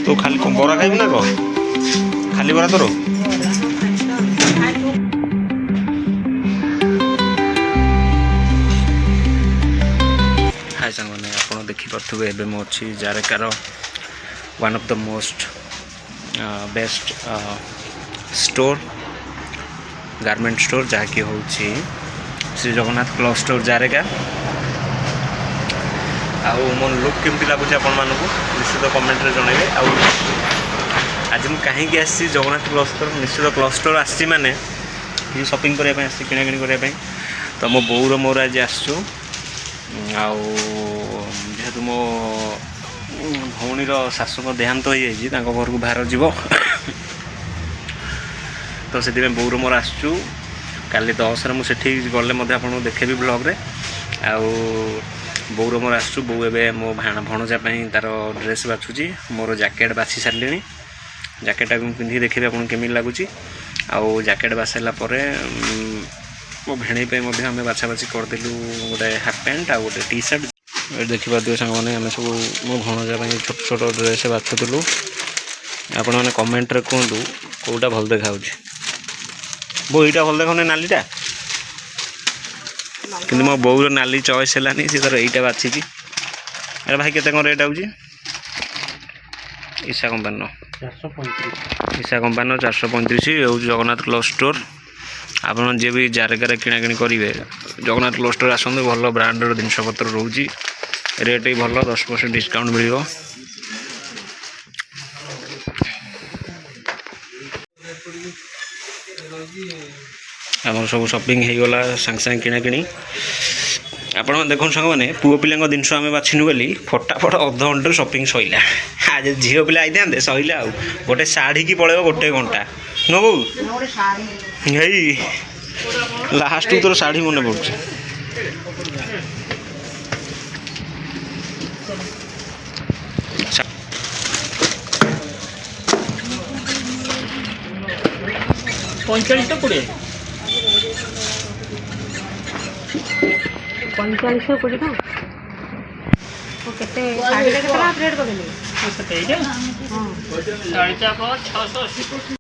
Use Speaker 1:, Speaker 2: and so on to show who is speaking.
Speaker 1: ତୁ ଖାଲି ବରା ଖାଇବୁ ନା କହ? ଖାଲି ବରା ତୋର? ହାଇ ସାଙ୍ଗମାନେ, ଆପଣ ଦେଖିପାରୁଥିବେ ଏବେ ମୁଁ ଅଛି ଜାରେକାର one of the most best store garment store, ଯାହାକି ହେଉଛି ଶ୍ରୀ ଜଗନ୍ନାଥ କ୍ଲଥ୍ ଷ୍ଟୋର ଜାରେକା। ଆଉ ମୋ ଲୁକ୍ କେମିତି ଲାଗୁଛି ଆପଣମାନଙ୍କୁ ନିଶ୍ଚିତ କମେଣ୍ଟରେ ଜଣାଇବେ। ଆଉ ଆଜି ମୁଁ କାହିଁକି ଆସିଛି ଜଗନ୍ନାଥ କ୍ଲଥ୍ ଷ୍ଟୋର? ନିଶ୍ଚିତ କ୍ଲଥ୍ ଷ୍ଟୋର ଆସିଛି ମାନେ କିଛି ସପିଂ କରିବା ପାଇଁ ଆସିଛି, କିଣାକିଣି କରିବା ପାଇଁ। ତ ମୋ ବୋଉର ମୋର ଆଜି ଆସିଛୁ। ଆଉ ଯେହେତୁ ମୋ ଭଉଣୀର ଶାଶୁଙ୍କ ଦେହାନ୍ତ ହୋଇଯାଇଛି, ତାଙ୍କ ଘରକୁ ଭାର ଯିବ, ତ ସେଥିପାଇଁ ବୋଉର ମୋର ଆସିଛୁ। କାଲି 10ରେ ମୁଁ ସେଠି ଗଲେ ମଧ୍ୟ ଆପଣଙ୍କୁ ଦେଖେଇବି ବ୍ଲଗ୍ରେ। ଆଉ ବୋଉର ମୋର ଆସିଛୁ। ବୋଉ ଏବେ ମୋ ଭଣଜା ପାଇଁ ତା'ର ଡ୍ରେସ୍ ବାଛୁଛି। ମୋର ଜ୍ୟାକେଟ୍ ବାଛି ସାରିଲିଣି। ଜ୍ୟାକେଟ୍ଟାକୁ ମୁଁ ପିନ୍ଧିକି ଦେଖିବି ଆପଣଙ୍କୁ କେମିତି ଲାଗୁଛି। ଆଉ ଜ୍ୟାକେଟ୍ ବାଛି ସାରିଲା ପରେ ମୋ ଭେଣେଇ ପାଇଁ ମଧ୍ୟ ଆମେ ବାଛାବାଛି କରିଦେଲୁ ଗୋଟେ ହାଫ୍ ପ୍ୟାଣ୍ଟ ଆଉ ଗୋଟେ ଟି ସାର୍ଟ। ଦେଖିପାରୁଥିବେ ସାଙ୍ଗମାନେ, ଆମେ ସବୁ ମୋ ଭଣଜା ପାଇଁ ଛୋଟ ଛୋଟ ଡ୍ରେସ୍ ବାଛୁଥିଲୁ। ଆପଣମାନେ କମେଣ୍ଟରେ କୁହନ୍ତୁ କେଉଁଟା ଭଲ ଦେଖାଯାଉଛି। ବୋଉ ଏଇଟା ଭଲ ଦେଖାଉନି, ନାଲିଟା? କିନ୍ତୁ ମୋ ବୋଉର ନାଲି ଚଏସ୍ ହେଲାନି, ସେ ତାର ଏଇଟା ବାଛିଛି। ଆରେ ଭାଇ କେତେ କ'ଣ ରେଟ୍ ଆଉଛି? ଇଶା କମ୍ପାନୀର 435 ହେଉଛି ଜଗନ୍ନାଥ କ୍ଲଥ୍ ଷ୍ଟୋର। ଆପଣ ଯିଏ ବି ଜାରେକାରେ କିଣାକିଣି କରିବେ, ଜଗନ୍ନାଥ କ୍ଲଥ୍ ଷ୍ଟୋର ଆସନ୍ତୁ। ଭଲ ବ୍ରାଣ୍ଡର ଜିନିଷପତ୍ର ରହୁଛି, ରେଟ୍ ବି ଭଲ, 10% ଡିସକାଉଣ୍ଟ ମିଳିବ। ଆମର ସବୁ ସପିଂ ହେଇଗଲା, ସାଙ୍ଗେ ସାଙ୍ଗେ କିଣାକିଣି। ଆପଣ ଦେଖନ୍ତୁ ସାଙ୍ଗମାନେ, ପୁଅ ପିଲାଙ୍କ ଜିନିଷ ଆମେ ବାଛିନୁ ବୋଲି ଫଟାଫଟ ଅଧଘଣ୍ଟାରେ ସପିଂ ସରିଲା। ଆଜି ଝିଅ ପିଲା ଆଇଥାନ୍ତେ, ସରିଲା। ଆଉ ଗୋଟେ ଶାଢ଼ୀକି ପଳେଇବ ଗୋଟେ ଘଣ୍ଟା, ନୁହଁ ବୋଉ? ହେଇ ଲାଷ୍ଟକୁ ତୋର ଶାଢ଼ୀ ମନେ ପଡ଼ୁଛି।
Speaker 2: ପଇଁଚାଳିଶ କୋଡ଼ିଏ 45 ଟଙ୍କା। କେତେ ଶାଢ଼ୀଟା କେତେ ଟଙ୍କା ରେଟ୍ କରିଦେଲି? 680।